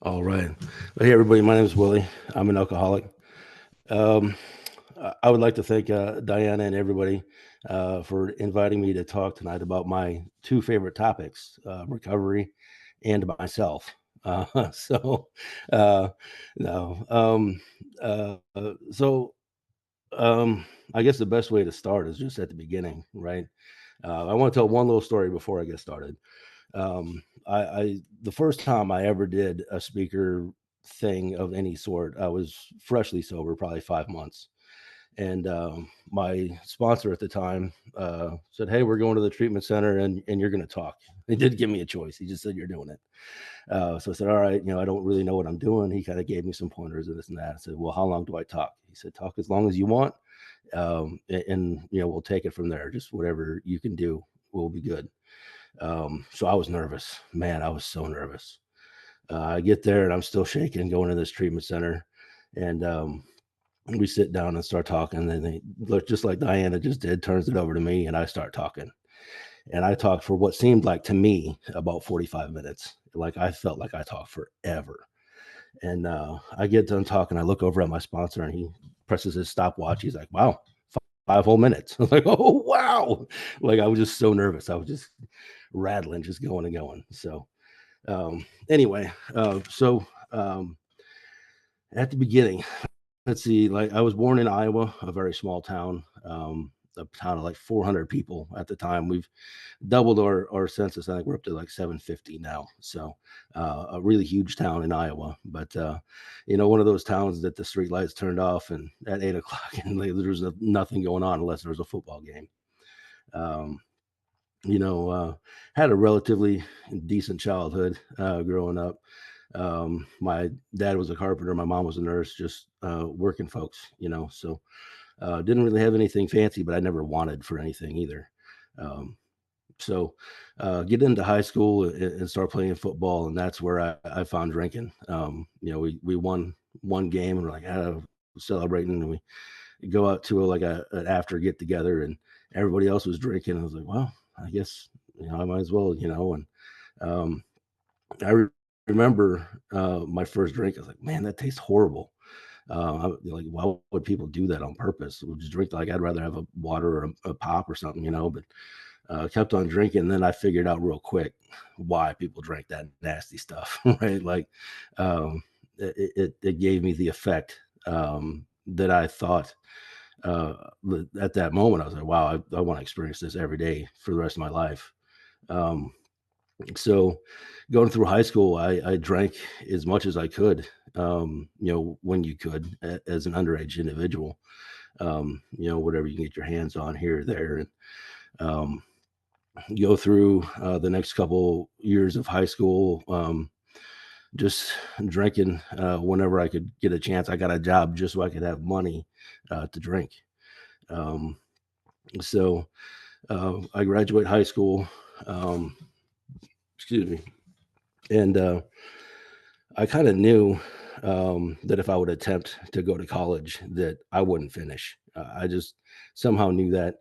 All right. Well, hey, everybody. My name is Willie. I'm an alcoholic. Um, I would like to thank Diana and everybody for inviting me to talk tonight about my two favorite topics, recovery and myself. So, uh, no. So, um, I guess the best way to start is just at the beginning, right? I want to tell one little story before I get started. I the first time I ever did a speaker thing of any sort, I was freshly sober, probably 5 months, and my sponsor at the time said, "Hey, we're going to the treatment center, and you're going to talk." He didn't give me a choice; he just said, "You're doing it." So I said, "All right, I don't really know what I'm doing." He kind of gave me some pointers and this and that. I said, "Well, how long do I talk?" He said, "Talk as long as you want, and we'll take it from there. Just whatever you can do will be good." So I was nervous. Man, I was so nervous. I get there and I'm still shaking going to this treatment center. And we sit down and start talking. And then they look just like Diana just did, turns it over to me, and I start talking. And I talked for what seemed like to me about 45 minutes. Like I felt like I talked forever. And I get done talking. I look over at my sponsor and he presses his stopwatch. He's like, "Wow, 5 whole minutes." I was like, "Oh, wow." Like I was just so nervous. I was just rattling, just going and going. So anyway, at the beginning, let's see, like I was born in Iowa, a very small town, a town of like 400 people at the time. We've doubled our census. I think we're up to like 750 now. So a really huge town in Iowa, but one of those towns that the street lights turned off and at 8 o'clock and there was nothing going on unless there was a football game. Um, had a relatively decent childhood growing up. My dad was a carpenter, my mom was a nurse, just working folks, so didn't really have anything fancy, but I never wanted for anything either. Um, get into high school and start playing football, and that's where I found drinking. We won one game and we're like celebrating, and we go out to an after get together, and everybody else was drinking. I was like, well, I guess I might as well, and um, I remember my first drink. I was like, man, that tastes horrible. Like, why would people do that on purpose? Would just drink, like I'd rather have a water or a pop or something, But kept on drinking. And then I figured out real quick why people drank that nasty stuff, right? Like, um, it gave me the effect that I thought uh, at that moment. I was like, wow, I want to experience this every day for the rest of my life. Um, so going through high school, I drank as much as I could, when you could as an underage individual, whatever you can get your hands on here or there. And um, go through the next couple years of high school, just drinking whenever I could get a chance. I got a job just so I could have money to drink. Um, so I graduate high school. Um, excuse me. And I kind of knew that if I would attempt to go to college, that I wouldn't finish. I just somehow knew that.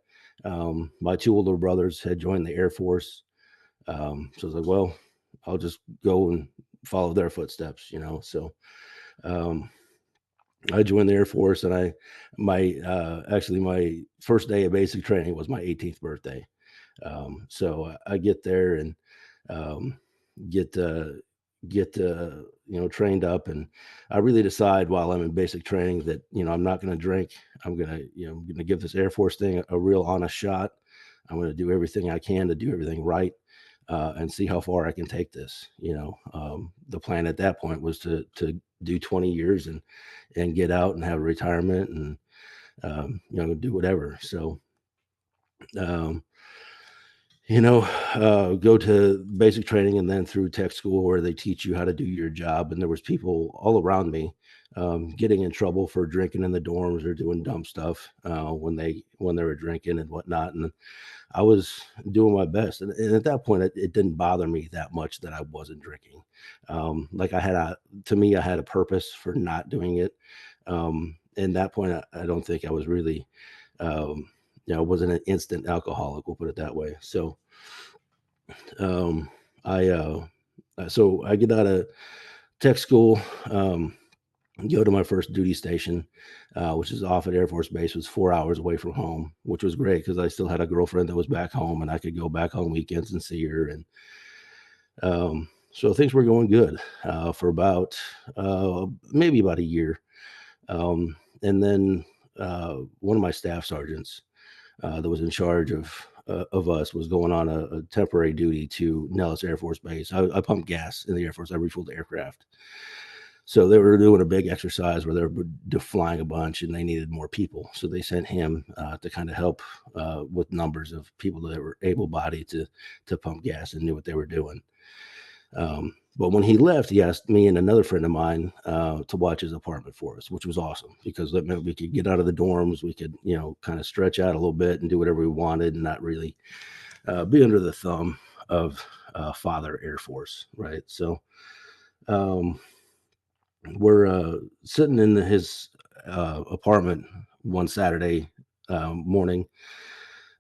My two older brothers had joined the Air Force, so I was like, well, I'll just go and follow their footsteps, So um, I joined the Air Force, and actually my first day of basic training was my 18th birthday. So I get there and um, get trained up, and I really decide while I'm in basic training that I'm not going to drink. I'm going to give this Air Force thing a real honest shot. I'm going to do everything I can to do everything right, and see how far I can take this. The plan at that point was to do 20 years and get out and have a retirement and do whatever. So um, go to basic training and then through tech school where they teach you how to do your job. And there was people all around me getting in trouble for drinking in the dorms or doing dumb stuff when they were drinking and whatnot. And I was doing my best. And at that point, it didn't bother me that much that I wasn't drinking. Like to me, I had a purpose for not doing it. And that point, I don't think I was really, um, I wasn't an instant alcoholic. We'll put it that way. Um, I, uh, so I get out of tech school. Go to my first duty station, which is off at Air Force Base, was 4 hours away from home, which was great because I still had a girlfriend that was back home, and I could go back on weekends and see her. And so things were going good for about maybe about a year. And then one of my staff sergeants that was in charge of us was going on a temporary duty to Nellis Air Force Base. I pumped gas in the Air Force. I refueled the aircraft. So they were doing a big exercise where they were flying a bunch and they needed more people. So they sent him to kind of help with numbers of people that were able-bodied to pump gas and knew what they were doing. But when he left, he asked me and another friend of mine to watch his apartment for us, which was awesome because that meant we could get out of the dorms. We could, kind of stretch out a little bit and do whatever we wanted and not really be under the thumb of Father Air Force, right? So we're sitting in his apartment one Saturday morning.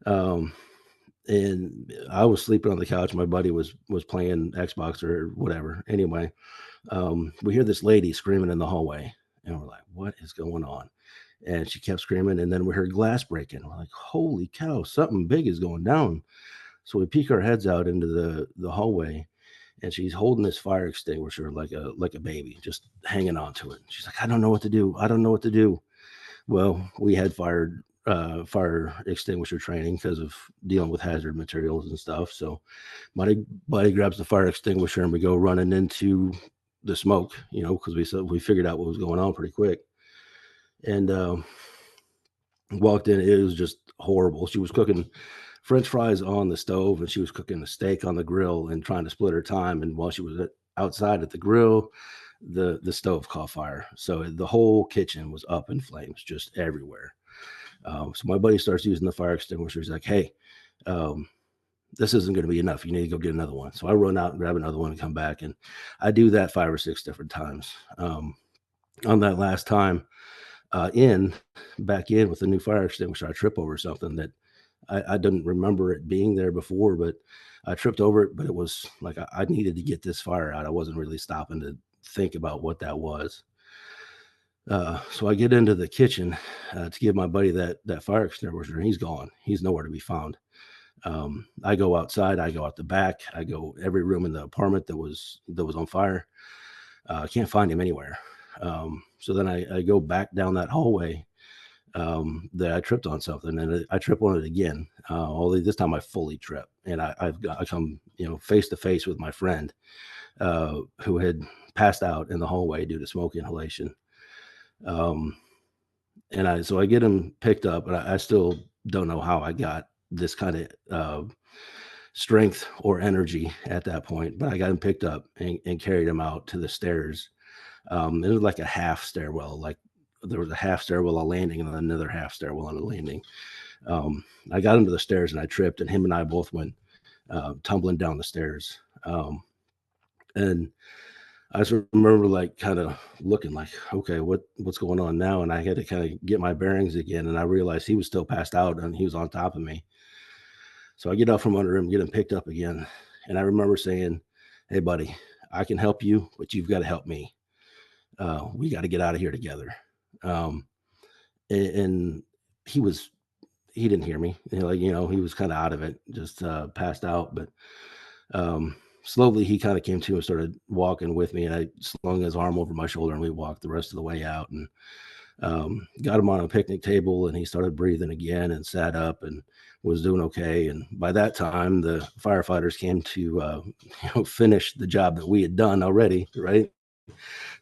And I was sleeping on the couch. My buddy was playing Xbox or whatever. Anyway, we hear this lady screaming in the hallway, and we're like, "What is going on?" And she kept screaming, and then we heard glass breaking. We're like, "Holy cow! Something big is going down!" So we peek our heads out into the hallway, and she's holding this fire extinguisher like a baby, just hanging on to it. She's like, "I don't know what to do. I don't know what to do." Well, we had fire extinguisher training because of dealing with hazard materials and stuff. So my buddy grabs the fire extinguisher and we go running into the smoke, because we figured out what was going on pretty quick. And walked in. It was just horrible. She was cooking French fries on the stove, and she was cooking a steak on the grill and trying to split her time. And while she was outside at the grill, the stove caught fire. So the whole kitchen was up in flames, just everywhere. So my buddy starts using the fire extinguisher. He's like, "Hey, this isn't going to be enough. You need to go get another one." So I run out and grab another one and come back. And I do that 5 or 6 different times. On that last time, back in with the new fire extinguisher, I trip over something that I didn't remember it being there before, but I tripped over it. But it was like I needed to get this fire out. I wasn't really stopping to think about what that was. So I get into the kitchen to give my buddy that fire extinguisher, and he's gone. He's nowhere to be found. I go outside. I go out the back. I go every room in the apartment that was on fire. I can't find him anywhere. So then I go back down that hallway that I tripped on something, and I trip on it again. Only this time I fully trip, and I come face to face with my friend who had passed out in the hallway due to smoke inhalation. And so I get him picked up, but I still don't know how I got this kind of strength or energy at that point. But I got him picked up and carried him out to the stairs. It was like a half stairwell, like there was a half stairwell on landing and another half stairwell on a landing. I got him to the stairs and I tripped, and him and I both went tumbling down the stairs. And I just remember like kind of looking like, okay, what's going on now? And I had to kind of get my bearings again. And I realized he was still passed out and he was on top of me. So I get out from under him, get him picked up again. And I remember saying, "Hey, buddy, I can help you, but you've got to help me. We got to get out of here together." Um, and he didn't hear me. He was kind of out of it, just passed out. But slowly he kind of came to and started walking with me, and I slung his arm over my shoulder and we walked the rest of the way out, and got him on a picnic table, and he started breathing again and sat up and was doing okay. And by that time the firefighters came to finish the job that we had done already, right?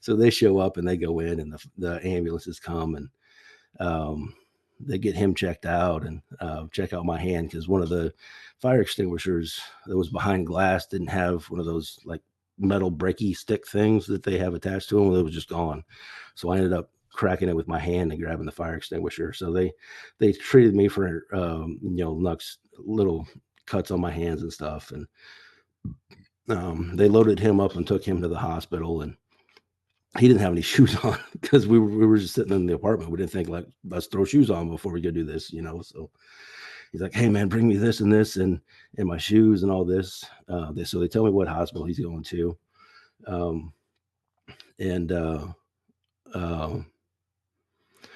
So they show up and they go in, and the ambulances come, and they get him checked out and check out my hand, because one of the fire extinguishers that was behind glass didn't have one of those like metal breaky stick things that they have attached to them. It was just gone. So I ended up cracking it with my hand and grabbing the fire extinguisher. So they treated me for little cuts on my hands and stuff, and they loaded him up and took him to the hospital. And he didn't have any shoes on because we were just sitting in the apartment. We didn't think like, let's throw shoes on before we go do this, So he's like, "Hey man, bring me this and my shoes and all this." So they tell me what hospital he's going to. And uh,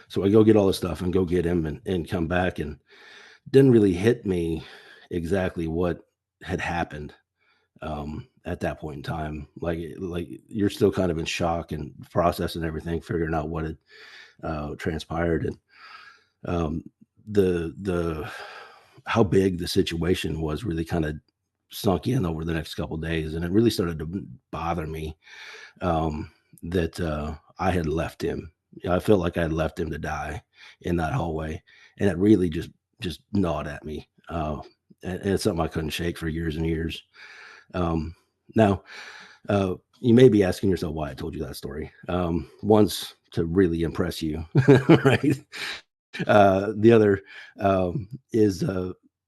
so I go get all the stuff and go get him and come back, and didn't really hit me exactly what had happened at that point in time. Like you're still kind of in shock and processing everything, figuring out what had transpired, and um, the how big the situation was really kind of sunk in over the next couple of days, and it really started to bother me that I had left him. You know, I felt like I had left him to die in that hallway, and it really just gnawed at me. And it's something I couldn't shake for years and years. Now, you may be asking yourself why I told you that story. Once to really impress you, right? The other is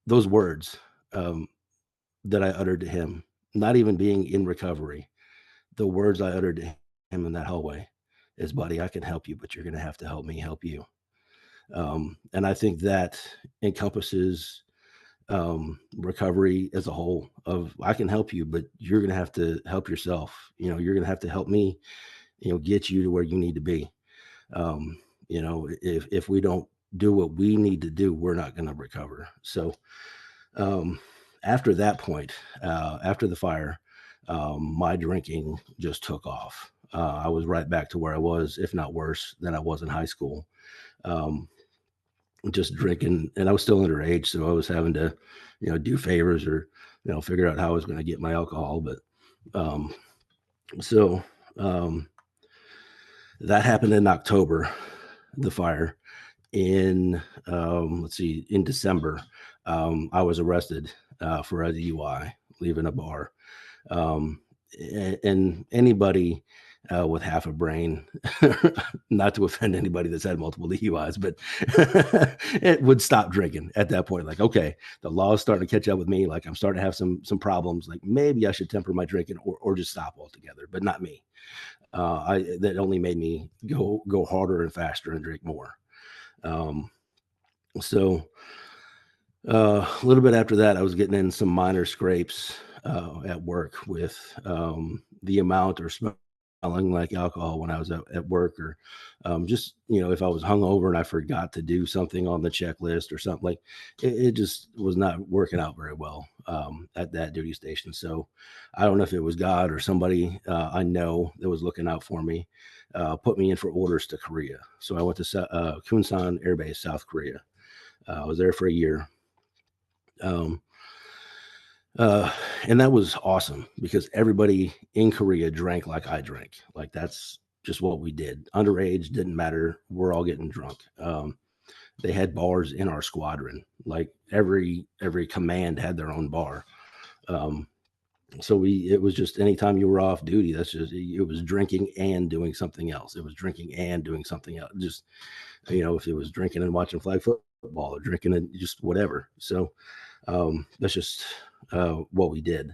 those words that I uttered to him, not even being in recovery. The words I uttered to him in that hallway is, "Buddy, I can help you, but you're going to have to help me help you." And I think that encompasses recovery as a whole. Of I can help you, but you're going to have to help yourself. You know, you're going to have to help me. You know, get you to where you need to be. You know, if we don't do what we need to do, we're not going to recover. So um, after that point, after the fire, my drinking just took off. I was right back to where I was, if not worse, than I was in high school. Um, just drinking, and I was still underage, so I was having to, you know, do favors or, you know, figure out how I was going to get my alcohol. But um, so um, that happened in October, the fire. In let's see, in December, I was arrested for a DUI, leaving a bar. Um, and anybody with half a brain, not to offend anybody that's had multiple DUIs, but it would stop drinking at that point. Like, okay, the law is starting to catch up with me. Like, I'm starting to have some problems. Like, maybe I should temper my drinking or just stop altogether. But not me. I that only made me go harder and faster and drink more. Um, so a little bit after that, I was getting in some minor scrapes at work with the amount or smelling like alcohol when I was at work, or just, you know, if I was hungover and I forgot to do something on the checklist or something, like it just was not working out very well at that duty station. So I don't know if it was God or somebody I know that was looking out for me, put me in for orders to Korea. So I went to Kunsan Air Base, South Korea. I was there for a year. Um, uh, and that was awesome because everybody in Korea drank like I drank. Like that's just what we did. Underage didn't matter. We're all getting drunk. They had bars in our squadron. Like every command had their own bar. Um, so it was just anytime you were off duty, that's just it was drinking and doing something else. It was drinking and doing something else. Just, you know, if it was drinking and watching flag football or drinking and just whatever. So that's just what we did.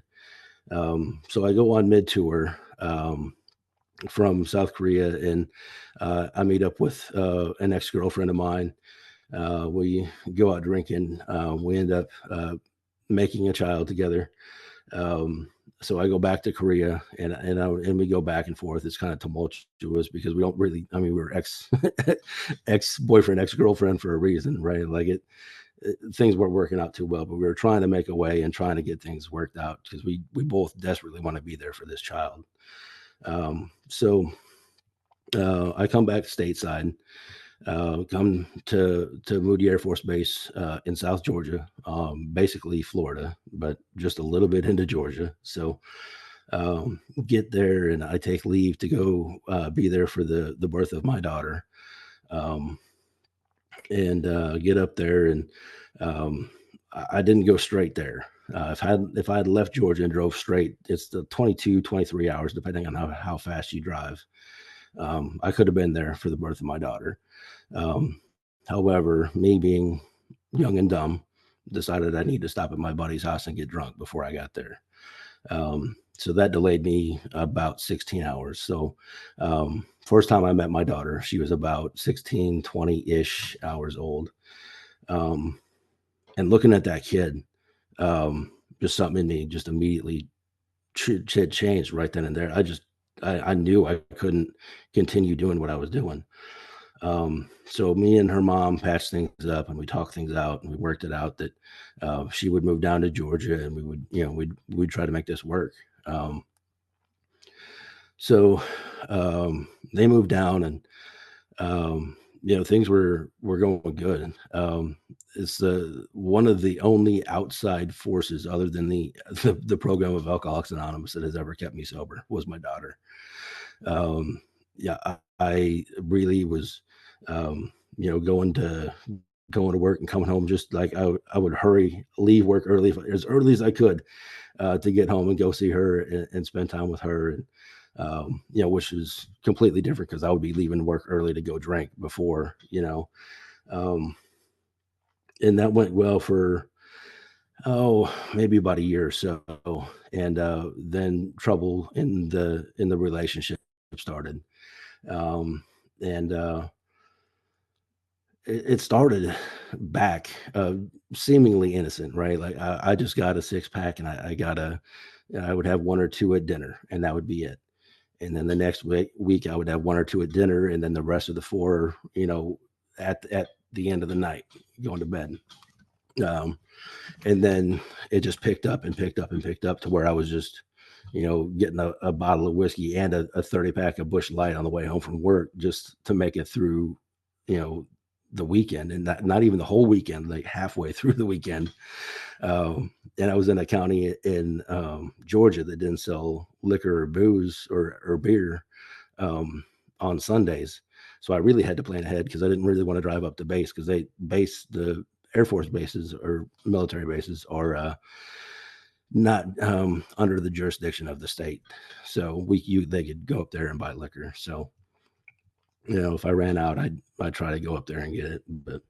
So I go on mid tour from South Korea, and I meet up with an ex girlfriend of mine. We go out drinking. We end up making a child together. Um, so I go back to Korea, and we go back and forth. It's kind of tumultuous because we don't really. I mean, we were ex boyfriend, ex girlfriend for a reason, right? Like things weren't working out too well, but we were trying to make a way and trying to get things worked out because we both desperately want to be there for this child. So I come back stateside, come to Moody Air Force Base in South Georgia, basically Florida, but just a little bit into Georgia. So get there, and I take leave to go be there for the birth of my daughter. Um, and get up there, and um, I didn't go straight there. If I had left Georgia and drove straight, it's the 22, 23 hours, depending on how fast you drive. I could have been there for the birth of my daughter. Um, However, me being young and dumb, decided I need to stop at my buddy's house and get drunk before I got there. So that delayed me about 16 hours. So first time I met my daughter, she was about 16, 20-ish hours old. Um, and looking at that kid, just something in me just immediately changed right then and there. I knew I couldn't continue doing what I was doing. So me and her mom patched things up and we talked things out and we worked it out that she would move down to Georgia and we would, we'd try to make this work. Um, so they moved down and things were going good. It's one of the only outside forces other than the program of Alcoholics Anonymous that has ever kept me sober was my daughter. Yeah, I really was, going to work and coming home just like I would leave work early as early as I could to get home and go see her and spend time with her. And, which is completely different because I would be leaving work early to go drink before, um, and that went well for, maybe about a year or so. And then trouble in the relationship started. Um, and it started back seemingly innocent, right? Like I just got a six pack and I would have one or two at dinner and that would be it. And then the next week I would have one or two at dinner, and then the rest of the four, at the end of the night, going to bed. Um, and then it just picked up and picked up and picked up to where I was just, getting a bottle of whiskey and a 30 pack of Busch Light on the way home from work just to make it through, you know, the weekend, and not even the whole weekend, like halfway through the weekend. And I was in a county in Georgia that didn't sell liquor or booze or beer on Sundays. So I really had to plan ahead because I didn't really want to drive up to base because the Air Force bases or military bases are not under the jurisdiction of the state. So they could go up there and buy liquor. So, if I ran out, I'd try to go up there and get it. But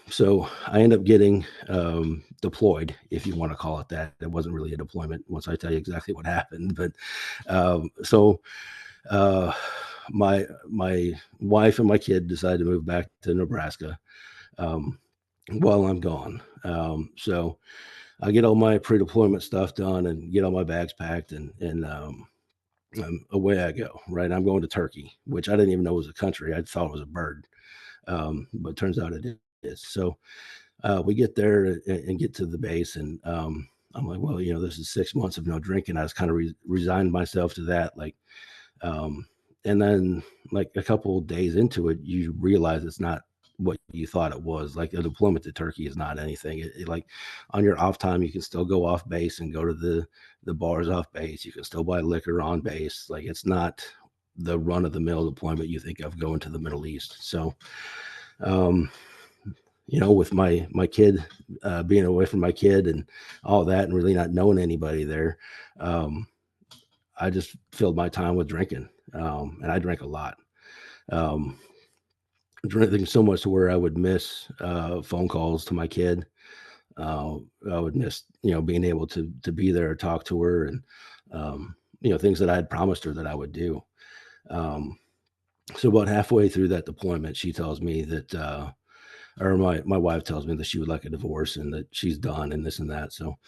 so I end up getting deployed, if you want to call it that. It wasn't really a deployment once I tell you exactly what happened. But so uh, my wife and my kid decided to move back to Nebraska um, while I'm gone. So I get all my pre-deployment stuff done and get all my bags packed and away I go. Right, I'm going to Turkey, which I didn't even know was a country. I thought it was a bird, but turns out it is. So we get there and get to the base, and I'm like, well, this is 6 months of no drinking. I was kind of resigned myself to that, like, um, and then like a couple of days into it, you realize it's not what you thought it was. Like a deployment to Turkey is not anything. Like on your off time, you can still go off base and go to the bars off base. You can still buy liquor on base. Like it's not the run of the mill deployment you think of going to the Middle East. So, um, with my kid, being away from my kid and all that, and really not knowing anybody there, I just filled my time with drinking, and I drank a lot. Um, Drinking so much to where I would miss phone calls to my kid. Uh, I would miss, being able to be there, talk to her, and things that I had promised her that I would do. Um, so about halfway through that deployment, she tells me that, or my wife tells me that she would like a divorce and that she's done and this and that. So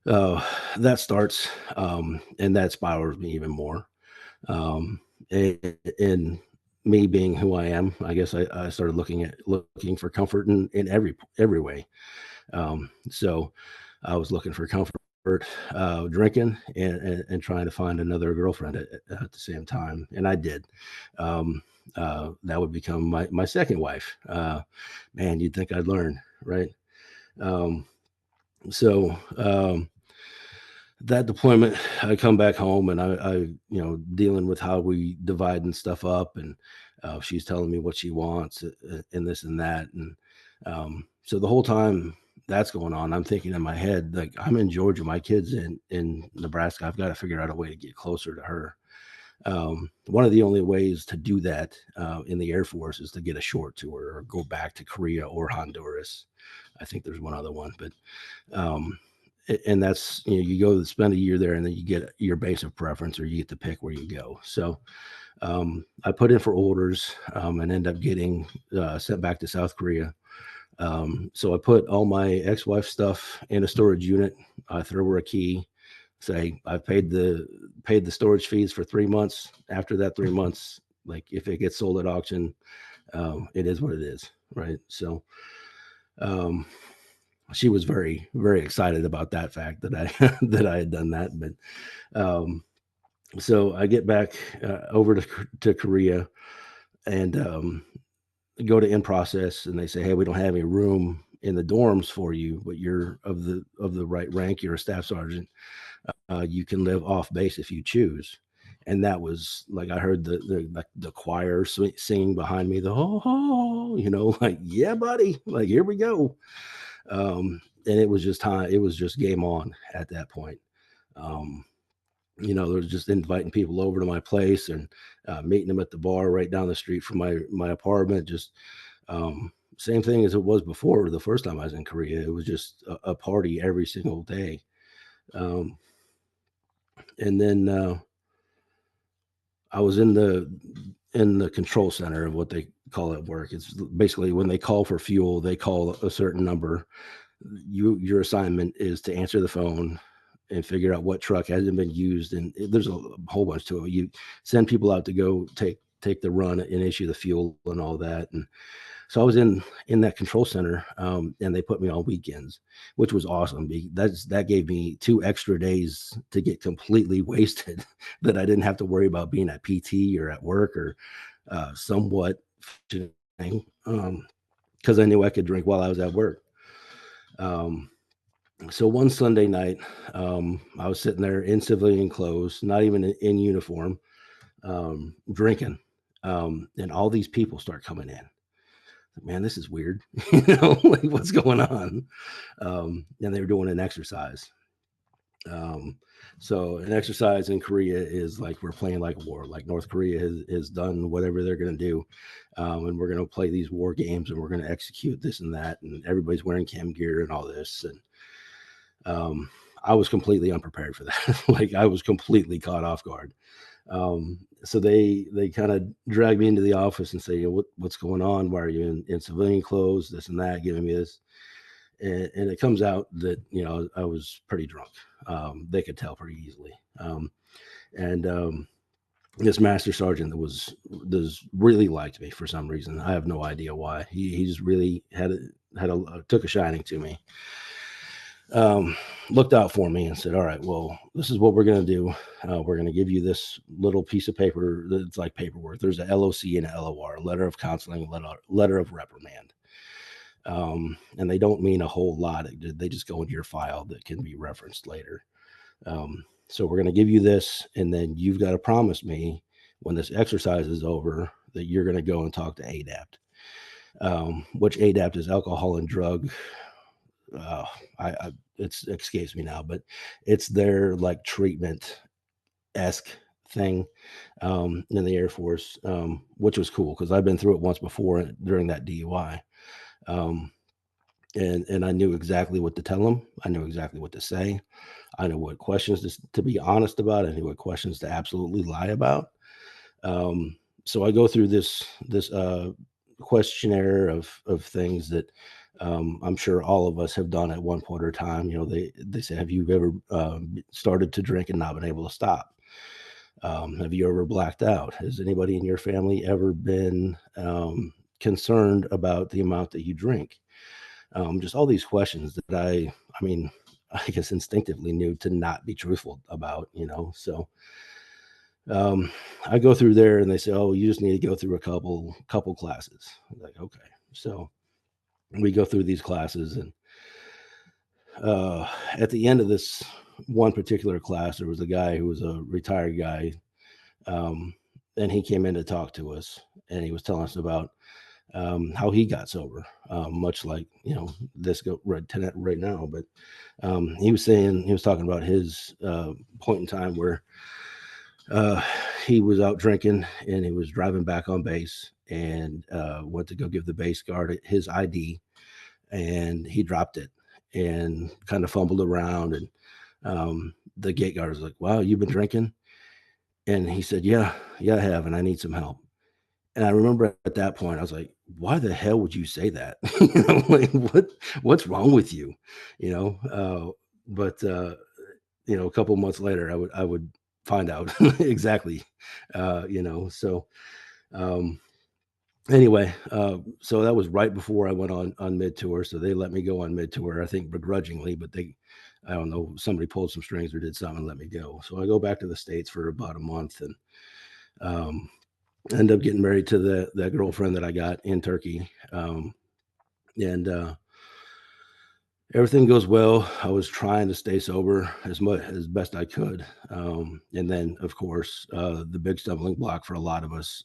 uh, that starts, and that spirals me even more. Um, and me being who I am, I guess I started looking for comfort in every way. So I was looking for comfort, drinking and trying to find another girlfriend at the same time. And I did. Um, that would become my second wife. Man, you'd think I'd learn, right? Um, so, that deployment, I come back home and dealing with how we dividing stuff up, and she's telling me what she wants and this and that, and so the whole time that's going on, I'm thinking in my head like I'm in Georgia, my kid's in Nebraska. I've got to figure out a way to get closer to her. One of the only ways to do that in the Air Force is to get a short tour or go back to Korea or Honduras. I think there's one other one, but um, and that's you go to spend a year there and then you get your base of preference or you get to pick where you go. So I put in for orders and end up getting sent back to South Korea. So I put all my ex-wife stuff in a storage unit. I throw her a key, say I've paid the storage fees for 3 months. After that 3 months, like if it gets sold at auction, it is what it is, right? So um, she was very, very excited about that fact that I that I had done that. But um, so I get back over to Korea and go to in process, and they say, hey, we don't have any room in the dorms for you, but you're of the right rank. You're a staff sergeant. You can live off base if you choose. And that was like I heard the choir singing behind me, the ho ho, like yeah, buddy, like here we go. And it was just time. It was just game on at that point. Um, there was just inviting people over to my place and meeting them at the bar right down the street from my apartment. Just same thing as it was before the first time I was in Korea. It was just a party every single day. Um, and then I was in the control center of what they call at work. It's basically when they call for fuel, they call a certain number. Your assignment is to answer the phone and figure out what truck hasn't been used, and there's a whole bunch to it. You send people out to go take the run and issue the fuel and all that. And so I was in that control center, and they put me on weekends, which was awesome. That gave me 2 extra days to get completely wasted, that I didn't have to worry about being at PT or at work or somewhat functioning, because I knew I could drink while I was at work. Um, so one Sunday night, I was sitting there in civilian clothes, not even in uniform, drinking, and all these people start coming in. Man, this is weird. Like what's going on? And they were doing an exercise. Um, so an exercise in Korea is like we're playing like war. Like North Korea has done whatever they're going to do, and we're going to play these war games, and we're going to execute this and that, and everybody's wearing chem gear and all this. And I was completely unprepared for that. Like I was completely caught off guard. So they kind of drag me into the office and say, what's going on? Why are you in civilian clothes? This and that, giving me this. And it comes out that, I was pretty drunk. They could tell pretty easily. And this master sergeant that was really liked me for some reason. I have no idea why. He just really took a shining to me. Looked out for me and said, all right, well, this is what we're going to do. We're going to give you this little piece of paper that's like paperwork. There's a LOC and a LOR, letter of counseling, letter of reprimand. And they don't mean a whole lot. They just go into your file that can be referenced later. So we're going to give you this, and then you've got to promise me when this exercise is over that you're going to go and talk to ADAPT, which ADAPT is alcohol and drug. It escapes me now, but it's their like treatment-esque thing in the Air Force, which was cool because I've been through it once before during that DUI. And I knew exactly what to tell them. I knew exactly what to say. I knew what questions to be honest about. I knew what questions to absolutely lie about. So I go through this questionnaire of things that I'm sure all of us have done at one point or time. They say, have you ever started to drink and not been able to stop? Have you ever blacked out? Has anybody in your family ever been concerned about the amount that you drink? Just all these questions that I mean, I guess instinctively knew to not be truthful about, so I go through there and they say, oh, you just need to go through a couple classes. I'm like, okay. So we go through these classes, and at the end of this one particular class, there was a guy who was a retired guy. And he came in to talk to us, and he was telling us about how he got sober, much like this right now. But he was talking about his point in time where he was out drinking and he was driving back on base and went to go give the base guard his ID, and he dropped it and kind of fumbled around, and the gate guard was like, "Wow, you've been drinking?" And he said, "Yeah, I have, and I need some help." And I remember at that point, I was like, "Why the hell would you say that?" Like what's wrong with you? But a couple months later, I would find out exactly, so, um, anyway, so that was right before I went on mid tour, so they let me go on mid tour, I think begrudgingly, but I don't know, somebody pulled some strings or did something and let me go. So I go back to the States for about a month and um, end up getting married to that girlfriend that I got in Turkey. And Everything goes well. I was trying to stay sober as best I could. And then, of course, the big stumbling block for a lot of us,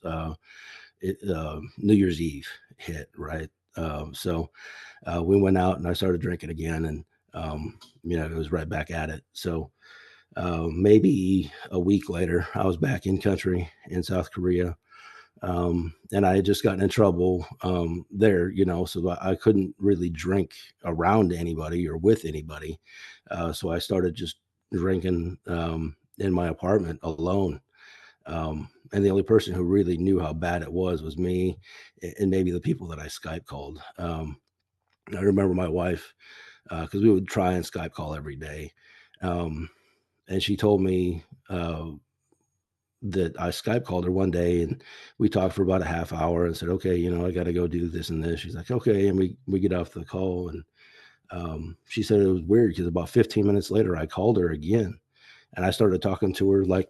New Year's Eve hit, right? We went out and I started drinking again, and it was right back at it. So maybe a week later, I was back in country in South Korea, and I had just gotten in trouble there, so I couldn't really drink around anybody or with anybody. So I started just drinking in my apartment alone. And the only person who really knew how bad it was me, and maybe the people that I Skype called. I remember my wife, because we would try and Skype call every day. Um, and she told me that I Skype called her one day and we talked for about a half hour and said, okay, I got to go do this and this. She's like, okay. And we get off the call. And she said it was weird because about 15 minutes later, I called her again and I started talking to her like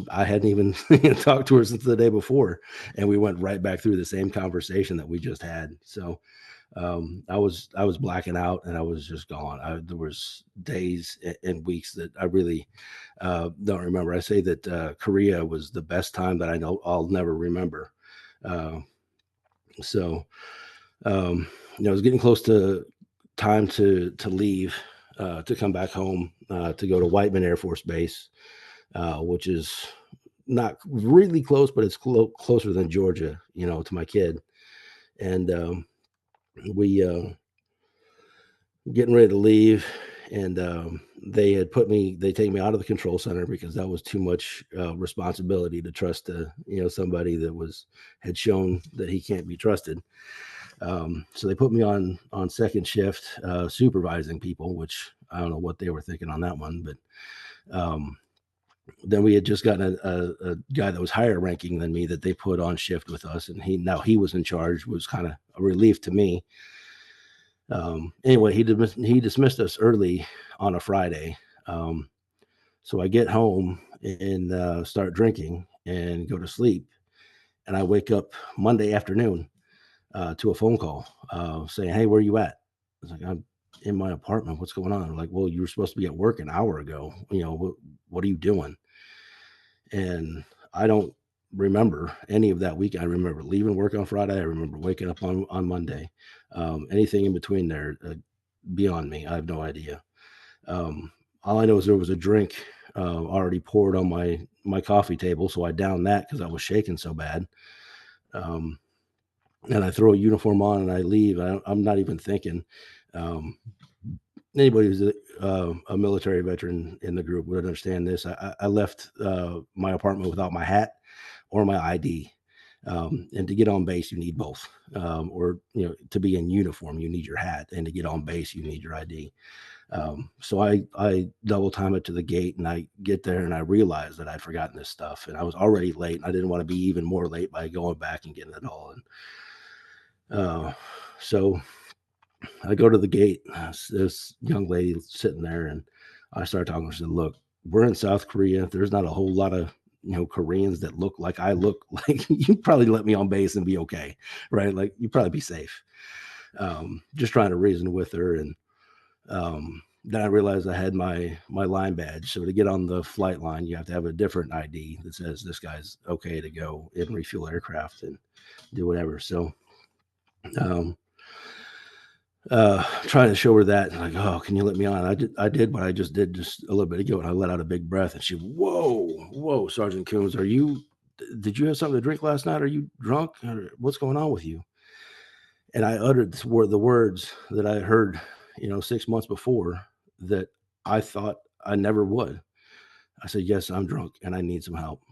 I hadn't even talked to her since the day before. And we went right back through the same conversation that we just had. So I was blacking out and I was just gone. There was days and weeks that I really don't remember. I say that Korea was the best time that I know I'll never remember. Uh, so it was getting close to time to leave to come back home to go to Whiteman Air Force Base, which is not really close, but it's closer than Georgia, to my kid. And we getting ready to leave, and they take me out of the control center because that was too much responsibility to trust to somebody that had shown that he can't be trusted. So they put me on second shift supervising people, which I don't know what they were thinking on that one. But then we had just gotten a guy that was higher ranking than me that they put on shift with us, and he was in charge. Was kind of a relief to me. Anyway, he dismissed us early on a Friday. So I get home and start drinking and go to sleep. And I wake up Monday afternoon to a phone call saying, "Hey, where are you at?" I was like, "I'm in my apartment. What's going on?" They're like, "Well, you were supposed to be at work an hour ago. What are you doing?" And I don't remember any of that week. I remember leaving work on Friday. I remember waking up on Monday. Anything in between there, beyond me. I have no idea. All I know is there was a drink already poured on my coffee table, so I downed that because I was shaking so bad. Um, and I throw a uniform on and I leave. I'm not even thinking. Um, Anybody who's a military veteran in the group would understand this. I left my apartment without my hat or my ID. And to get on base, you need both. Or to be in uniform, you need your hat, and to get on base, you need your ID. So I double time it to the gate, and I get there, and I realize that I'd forgotten this stuff, and I was already late. And I didn't want to be even more late by going back and getting it all. And so I go to the gate. This young lady sitting there, and I start talking. She said, "Look, we're in South Korea. There's not a whole lot of Koreans that look like I look. Like you probably let me on base and be okay, right? Like you probably be safe." Just trying to reason with her, and then I realized I had my line badge. So to get on the flight line, you have to have a different ID that says this guy's okay to go and refuel aircraft and do whatever. So um, trying to show her that, like, oh, can you let me on? I did what I just did just a little bit ago, and I let out a big breath, and she, whoa, Sergeant Coons, did you have something to drink last night? Are you drunk? Or what's going on with you? And I uttered the words that I heard, 6 months before that I thought I never would. I said, yes, I'm drunk and I need some help.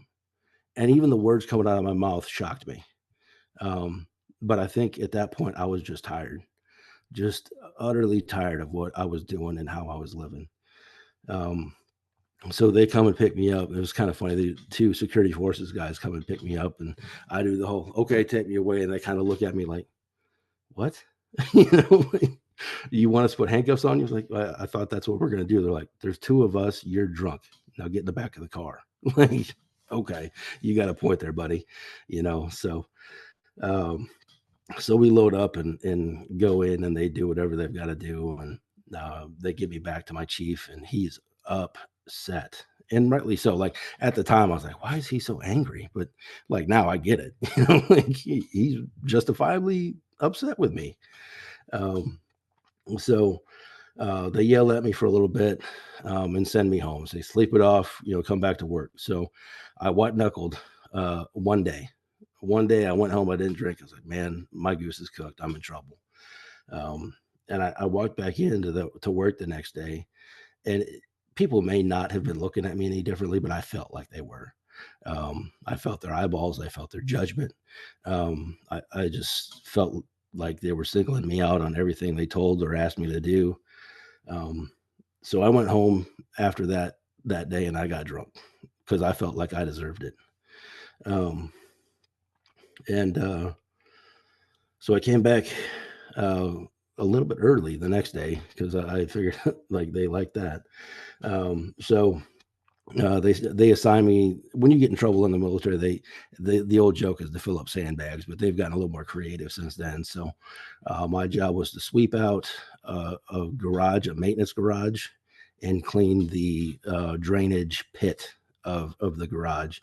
And even the words coming out of my mouth shocked me. Um, but I think at that point I was just tired, just utterly tired of what I was doing and how I was living. Um, So they come and pick me up. It was kind of funny. The two security forces guys come and pick me up, and I do the whole okay, take me away, and they kind of look at me like, what? you know, like, you want us to put handcuffs on you? Like, I thought that's what we're gonna do. They're like, there's two of us. You're drunk. Now get in the back of the car. Like, okay, you got a point there, buddy. So um, so we load up and go in, and they do whatever they've got to do, and they get me back to my chief, and he's upset, and rightly so. Like at the time, I was like, "Why is he so angry?" But like now, I get it. Like he's justifiably upset with me. Um, so they yell at me for a little bit and send me home. Say, sleep it off, come back to work. So I white knuckled one day. One day I went home, I didn't drink. I was like, man, my goose is cooked. I'm in trouble. Um, and I walked back into to work the next day, and people may not have been looking at me any differently, but I felt like they were. I felt their eyeballs. I felt their judgment. I just felt like they were singling me out on everything they told or asked me to do. Um, so I went home after that day, and I got drunk because I felt like I deserved it. Um, and So I came back uh, a little bit early the next day because I figured like they like that. So they assign me when you get in trouble in the military. The old joke is to fill up sandbags, but they've gotten a little more creative since then. So my job was to sweep out a garage, a maintenance garage, and clean the drainage pit of the garage.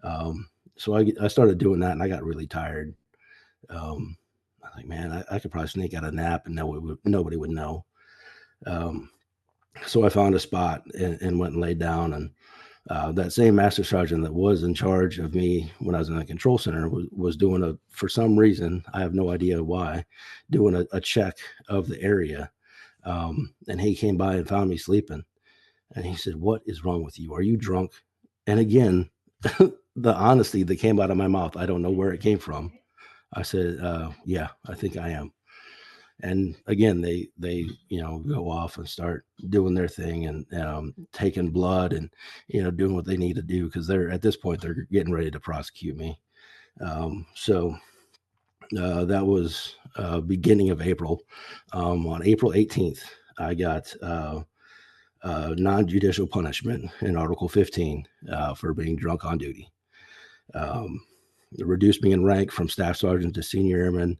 Um, so I started doing that, and I got really tired. Um, I was like, man, I could probably sneak out a nap, and nobody would know. Um, so I found a spot and went and laid down, and that same master sergeant that was in charge of me when I was in the control center was doing for some reason, I have no idea why, doing a check of the area. And he came by and found me sleeping. And he said, what is wrong with you? Are you drunk? And again, the honesty that came out of my mouth, I don't know where it came from. I said, yeah, I think I am. And again, they go off and start doing their thing and taking blood and doing what they need to do because they're at this point they're getting ready to prosecute me. So that was beginning of April. On April 18th, I got non-judicial punishment in Article 15 for being drunk on duty. Um, it reduced me in rank from staff sergeant to senior airman.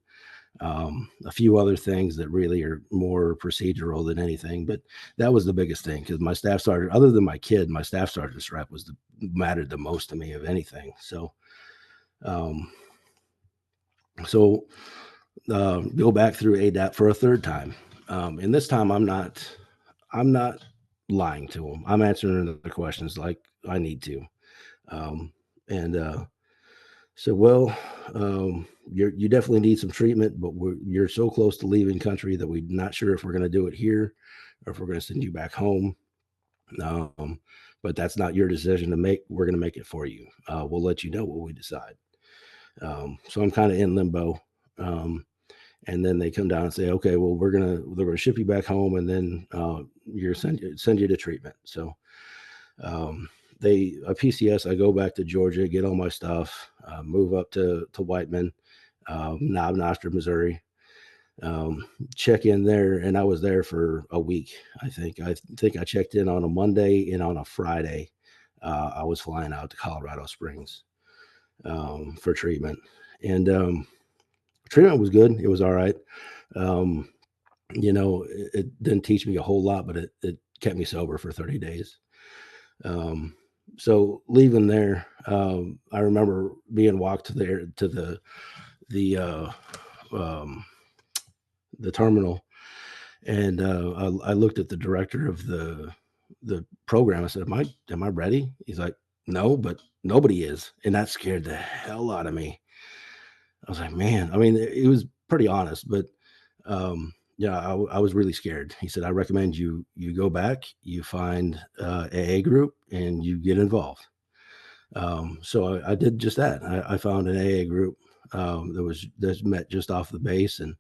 A few other things that really are more procedural than anything, but that was the biggest thing because my staff sergeant, other than my kid, my staff sergeant's rep mattered the most to me of anything. So, um, so go back through ADAP for a third time, and this time I'm not lying to them. I'm answering the questions like I need to, and So, well, you definitely need some treatment, but you're so close to leaving country that we're not sure if we're going to do it here or if we're going to send you back home. Um, but that's not your decision to make. We're going to make it for you. We'll let you know what we decide. So I'm kind of in limbo. And then they come down and say, okay, well, they're gonna ship you back home, and then you're send you to treatment. So a PCS, I go back to Georgia, get all my stuff, move up to Whiteman, Knob Noster, Missouri, check in there, and I was there for a week. I think I checked in on a Monday, and on a Friday, I was flying out to Colorado Springs for treatment, and treatment was good. It was all right. Um, it didn't teach me a whole lot, but it kept me sober for 30 days. So leaving there, I remember being walked to the um, the terminal, and I looked at the director of the program. I said, "Am I ready?" He's like, "No, but nobody is," and that scared the hell out of me. I was like, "Man," I mean, it was pretty honest, but yeah, I was really scared. He said, "I recommend you go back, you find AA group, and you get involved." So I did just that. I found an AA group that met just off the base and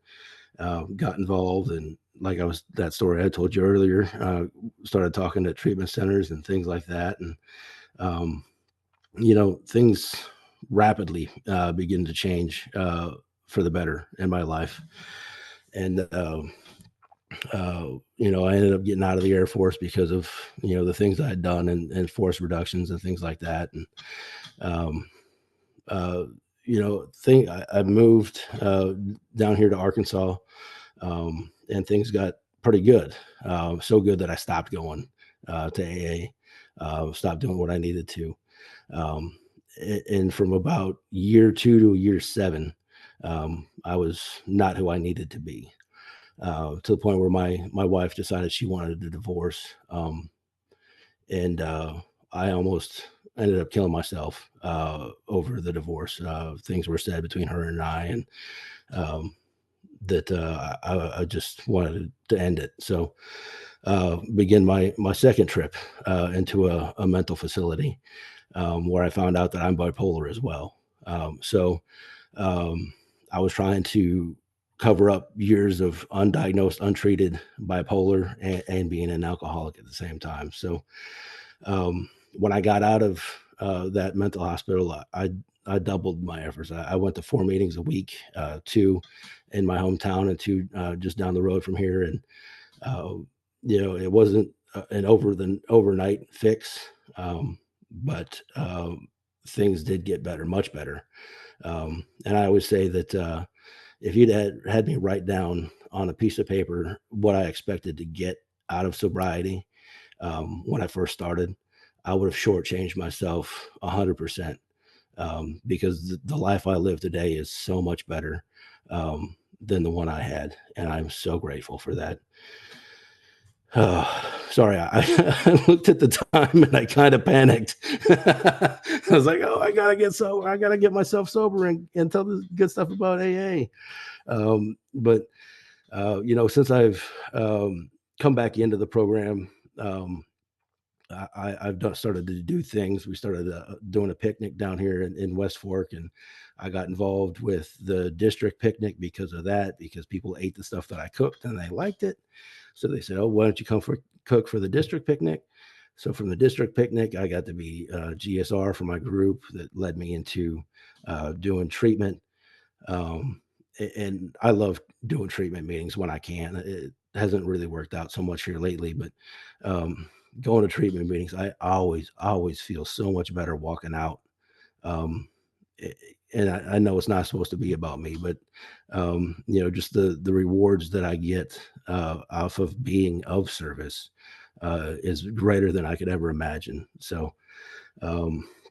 got involved, and like I was that story I told you earlier, started talking to treatment centers and things like that. And, um, things rapidly begin to change for the better in my life. And, I ended up getting out of the Air Force because of, the things I had done and force reductions and things like that. And, um, uh, I moved down here to Arkansas, and things got pretty good. So good that I stopped going to AA, stopped doing what I needed to. Um, and from about year 2 to year 7, I was not who I needed to be, to the point where my wife decided she wanted a divorce. And I almost ended up killing myself over the divorce. Things were said between her and I, and um, that I just wanted to end it. So begin my second trip into a mental facility, where I found out that I'm bipolar as well. So um, I was trying to cover up years of undiagnosed, untreated bipolar and being an alcoholic at the same time. So when I got out of that mental hospital, I doubled my efforts. I went to 4 meetings a week, 2 in my hometown and 2 just down the road from here. And uh, it wasn't an overnight fix, but things did get better, much better. And I always say that if you'd had me write down on a piece of paper what I expected to get out of sobriety when I first started, I would have shortchanged myself 100%, because the life I live today is so much better than the one I had, and I'm so grateful for that. Sorry, I looked at the time and I kind of panicked. I was like, "Oh, I gotta get sober. I gotta get myself sober and tell the good stuff about AA." But since I've come back into the program, I've started to do things. We started doing a picnic down here in West Fork, and I got involved with the district picnic because of that, because people ate the stuff that I cooked and they liked it. So they said, "Oh, why don't you come cook for the district picnic?" So from the district picnic, I got to be GSR for my group that led me into doing treatment. Um, and I love doing treatment meetings when I can. It hasn't really worked out so much here lately, but going to treatment meetings, I always feel so much better walking out. Um, a- and I know it's not supposed to be about me, but just the rewards that I get off of being of service is greater than I could ever imagine. So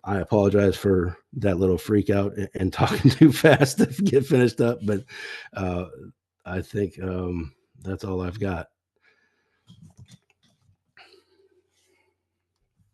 I apologize for that little freak out and talking too fast to get finished up, but uh, I think that's all I've got.